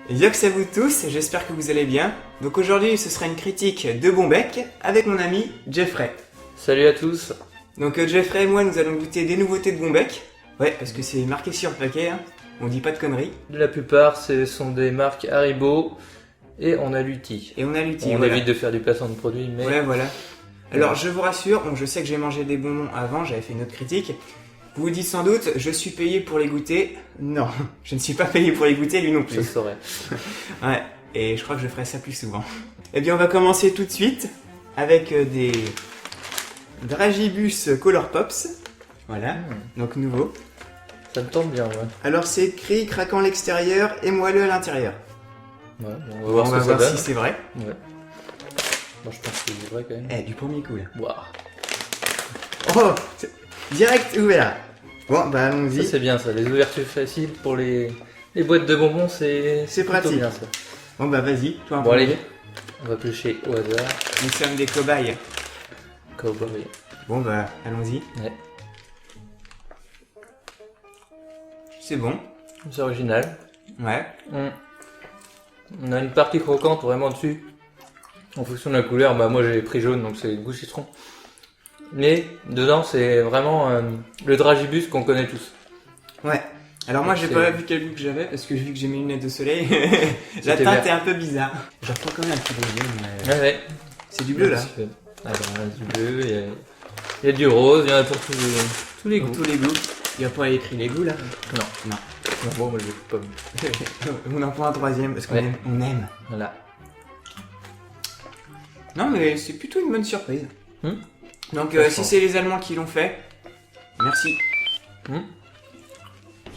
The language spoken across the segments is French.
Yox à vous tous, j'espère que vous allez bien. Donc aujourd'hui ce sera une critique de Bombec avec mon ami Jeffrey. Salut à tous. Donc Jeffrey et moi nous allons goûter des nouveautés de Bombec. Ouais, parce que c'est marqué sur le paquet, hein. On dit pas de conneries. La plupart ce sont des marques Haribo et on a Lutti. Et on a Lutti, On voilà. évite de faire du placement de produits, mais... Ouais, voilà. Alors je vous rassure, bon, je sais que j'ai mangé des bonbons avant, j'avais fait une autre critique. Vous vous dites sans doute, je suis payé pour les goûter. Non, je ne suis pas payé pour les goûter, lui non je plus. saurais. Ouais, et je crois que je ferai ça plus souvent. Eh bien, on va commencer tout de suite avec des Dragibus Color Pops. Voilà, donc nouveau. Ça me tente bien, ouais. Alors c'est écrit craquant à l'extérieur et moelleux à l'intérieur. Ouais, on va voir On ce va que ça voir donne. si c'est vrai. Ouais. Moi je pense que c'est vrai quand même. Eh, du premier coup là. Waouh. Oh, c'est direct ouvert. Bon, bah Ça allons-y. c'est bien ça, les ouvertures faciles pour les boîtes de bonbons, c'est plutôt pratique. bien ça. Bon bah vas-y, toi un Bon premier. allez, on va piocher au hasard. Nous sommes des cobayes. Cowboy. Bon bah allons-y. Ouais. C'est bon. C'est original. Ouais. On a une partie croquante vraiment dessus. En fonction de la couleur, bah moi j'ai pris jaune donc c'est goût citron. Mais dedans c'est vraiment le Dragibus qu'on connaît tous. Ouais. Alors moi j'ai C'est- pas vu quel goût que j'avais parce que vu que j'ai mes lunettes de soleil, la C'était teinte vert. est un peu bizarre. Je reprends quand même un petit bleu, mais... Ouais, ouais. C'est du bleu là. Alors, il y a du bleu, il y a du rose, il y en a pour tous les Pour goûts. tous les goûts. Il n'y a pas écrit les goûts là. Non. Non. Non, bon, moi je vais pas. On en prend un troisième parce qu'on Ouais. aime. On aime. Voilà. Non mais c'est plutôt une bonne surprise. Hmm. Donc Franchement. si c'est les Allemands qui l'ont fait, merci.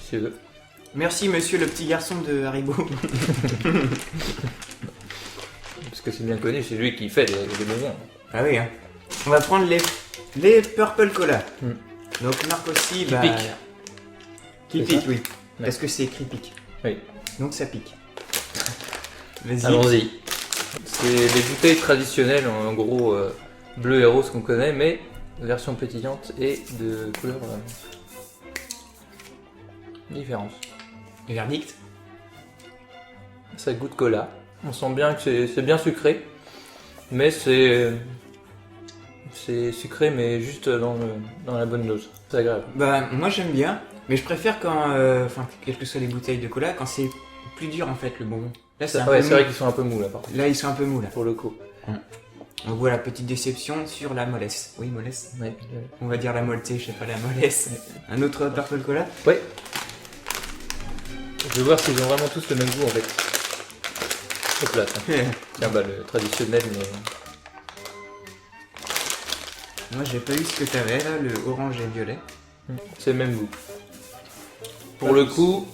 Si tu veux. Merci monsieur le petit garçon de Haribo. Parce que c'est bien connu, c'est lui qui fait les bonbons. Ah oui hein. On va prendre les Purple Cola. Hmm. Donc marque aussi... Qui pique. Qui C'est pique, ça oui. Ouais. Parce que c'est écrit pique. Oui. Donc ça pique. Vas-y. Allons-y. C'est les bouteilles traditionnelles, en gros bleu et rose qu'on connaît, mais version pétillante et de couleur différente. Verdict. Ça goûte cola. On sent bien que c'est bien sucré, mais c'est sucré, mais juste dans la bonne dose. C'est agréable. Bah moi j'aime bien, mais je préfère quand, enfin quelles que soient les bouteilles de cola, quand c'est plus dur en fait le bonbon. Là c'est un Ouais, peu c'est mou. vrai qu'ils sont un peu mous là, par contre, Là ils sont un peu mous là. pour le coup. Donc voilà, petite déception sur la mollesse. Oui mollesse. Ouais. On va dire la molleté, je sais pas la mollesse. Un autre Purple Cola. Ouais. Je vais voir s'ils ont vraiment tous le même goût en fait. Hop là, tiens, bah le traditionnel, mais Moi j'ai pas eu ce que t'avais là, le orange et violet. c'est le même goût. Pour le coup,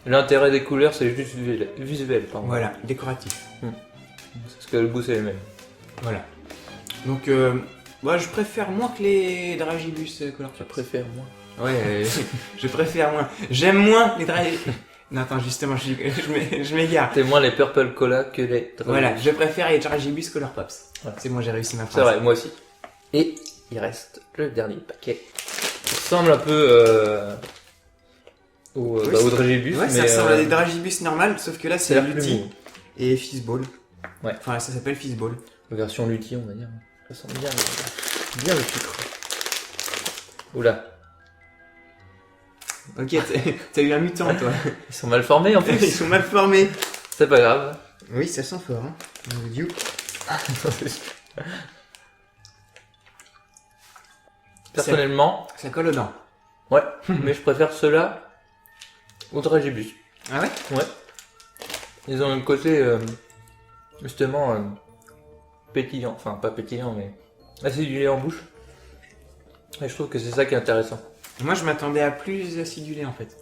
l'intérêt des couleurs c'est juste visuel, pardon. Voilà, décoratif. Parce que le goût c'est le même. Voilà. Donc moi je préfère moins que les Dragibus Color Je Pops. préfère moi. Ouais, je préfère moins. J'aime moins les Dragibus. Non attends, justement, je m'égare. C'est moins les Purple Cola que les Dragibus. Voilà, je préfère les Dragibus Color Pops. Voilà. C'est bon, j'ai réussi ma phrase. C'est vrai, moi aussi. Et il reste le dernier paquet. Il ressemble un peu au Dragibus, Ouais, mais ça ressemble à des Dragibus normales, sauf que là ça c'est a l'air plus Lutti mou. et Fizzball. Ouais. Enfin, ça s'appelle Fizzball. Version Lutti, on va dire. Ça sent bien le sucre. Oula, Ok, t'as eu un mutant toi. ils sont mal formés en Ils plus. sont mal formés. C'est pas grave. Oui, ça sent fort. Hein. Duke. Personnellement, Ça colle aux dents. ouais, mais je préfère ceux-là au Dragibus. Ah ouais? Ouais. Ils ont un côté justement pétillant, enfin pas pétillant mais acidulé en bouche. Et je trouve que c'est ça qui est intéressant. Moi je m'attendais à plus acidulé en fait.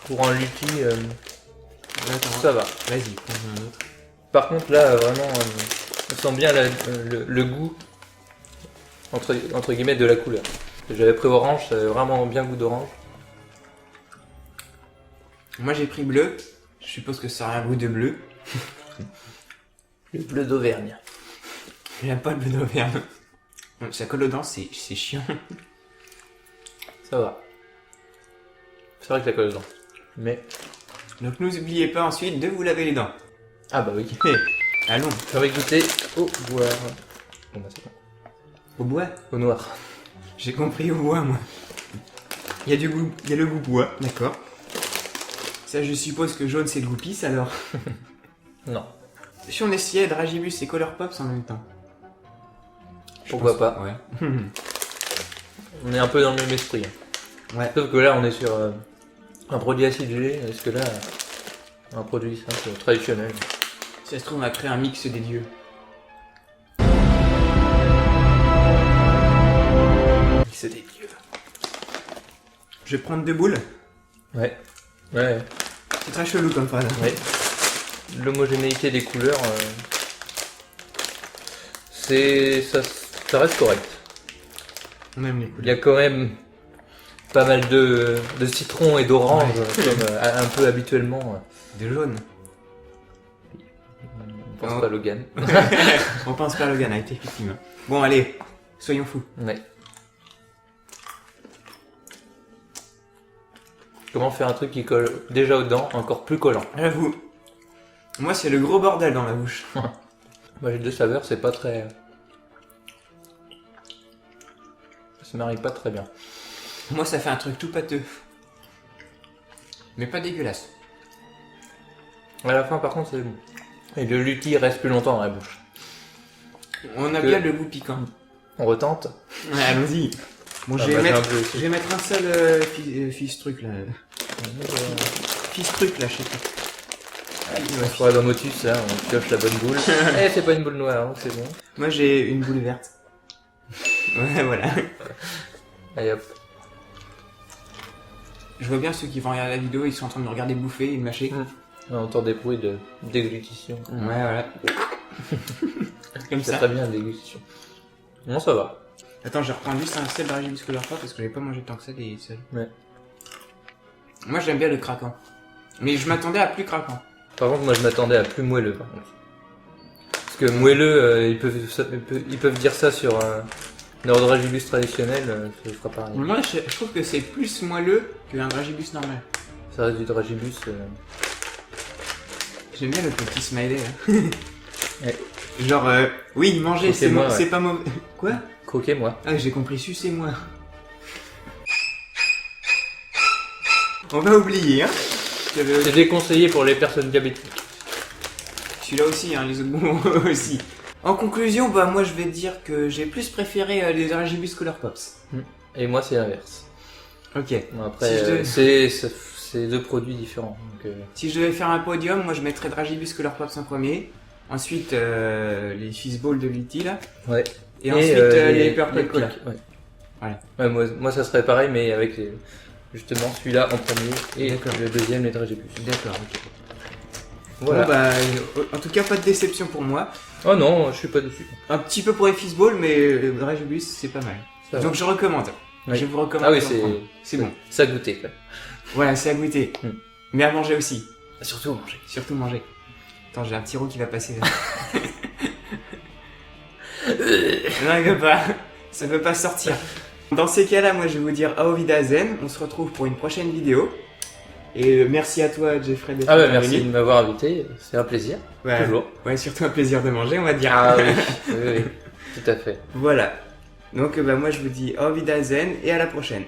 Pour un Lutti, Attends, ça va. vas-y, prends un autre. Par contre là vraiment on sent bien le goût entre guillemets de la couleur. J'avais pris orange, ça avait vraiment bien goût d'orange. Moi j'ai pris bleu. Je suppose que ça a un goût de bleu. Le bleu d'Auvergne. J'aime pas le bleu d'Auvergne. Ça colle aux dents, c'est chiant. Ça va. C'est vrai que ça colle dedans. Mais Donc n'oubliez pas ensuite de vous laver les dents. Ah bah oui. Allons. J'ai envie de goûter au boire. Bon bah c'est bon. Au bois. Au noir. J'ai compris au bois, moi. Il y a du goût, il y a le goût bois, d'accord. Ça, je suppose que jaune, c'est le goût pisse, alors. Non. Si on essayait Dragibus et Color Pops en même temps. Pourquoi pas. Ouais. On est un peu dans le même esprit. Hein. Ouais. Sauf que là, on est sur un produit acidulé, est-ce que là, un produit simple, traditionnel. Si ça se trouve, on a créé un mix des dieux. Mix des dieux. Je vais prendre 2 boules. Ouais. Ouais. C'est très chelou comme phrase. Ouais. L'homogénéité des couleurs, ça reste correct. On aime les Il couleurs. y a quand même pas mal de citron et d'orange, comme un peu habituellement. De jaune. On pense pas à Logan. On pense pas à Logan, effectivement. Bon, allez, soyons fous. Ouais. Comment faire un truc qui colle déjà aux dents, encore plus collant. J'avoue. Moi, c'est le gros bordel dans la bouche. Moi j'ai 2 saveurs, c'est pas très... Ça se marie pas très bien. Moi, ça fait un truc tout pâteux. Mais pas dégueulasse. À la fin par contre c'est bon. Et le lutti reste plus longtemps dans la bouche. On a Que- bien le goût piquant. On retente. Ouais, allons-y. Bon, Ah je, vais bah, j'ai mettre, un peu aussi. je vais mettre un seul fils truc là. Fils truc là, je sais pas. On se fera dans Motus, là, on pioche la bonne boule. Eh, c'est pas une boule noire, donc c'est bon. Moi, j'ai une boule verte. Ouais, voilà. Allez hop. Je vois bien ceux qui vont regarder la vidéo, ils sont en train de me regarder bouffer et me mâcher. On entend des bruits de déglutition. Ouais, voilà. Comme C'est ça. très bien la dégustation. Non, ça va. Attends, je reprends juste un sel d'Argibus Color Pop parce que j'ai pas mangé tant que ça des sels. Ouais. Moi, j'aime bien le craquant. Mais je m'attendais à plus craquant. Par contre, moi je m'attendais à plus moelleux par contre. Parce que moelleux, ils peuvent dire ça sur leur dragibus traditionnel, ça fera pareil. Moi, je trouve que c'est plus moelleux qu'un Dragibus normal. Ça reste du dragibus. J'aime bien le petit smiley. Là. Ouais. Genre, oui, manger, c'est Croquez-moi, c'est pas mauvais. Quoi? Croquez moi. Ah, j'ai compris, sucez-moi. On va oublier, hein. J'avais- C'est déconseillé pour les personnes diabétiques. Celui-là aussi, hein, les autres bonbons aussi. En conclusion, bah moi je vais dire que j'ai plus préféré les Dragibus Color Pops. Et moi c'est l'inverse. Ok. Bon, après, Si je devais- c'est 2 produits différents. Donc, Si je devais faire un podium, moi je mettrais Dragibus Color Pops en premier. Ensuite, les Fizzballs de Lutti là. ouais. Et ensuite, les Purple Cola. pics, ouais. Voilà. Ouais, moi ça serait pareil, mais avec justement celui-là en premier et D'accord. le deuxième les dragibus. D'accord, ok. Voilà. Bon bah, en tout cas, pas de déception pour moi. Oh non, je suis pas dessus. Un petit peu pour les Fizzballs, mais le Dragibus c'est pas mal. Ça va. Donc je recommande. Oui. Je vous recommande. Ah oui, d'en prendre. C'est bon. ça a goûté quoi. Voilà, c'est à goûter. Mais à manger aussi. Surtout manger. Surtout manger. Attends, j'ai un petit roux qui va passer là. Non, il veut pas. Ça veut pas sortir. Dans ces cas-là, moi je vais vous dire Auf Wiedersehen. On se retrouve pour une prochaine vidéo. Et merci à toi, Jeffrey, d'être Ah bah merci de venu. m'avoir invité, c'est un plaisir. Ouais. Toujours. Ouais, surtout un plaisir de manger, on va dire. Ah oui, oui, oui, tout à fait. Voilà. Donc bah moi je vous dis Auf Wiedersehen et à la prochaine.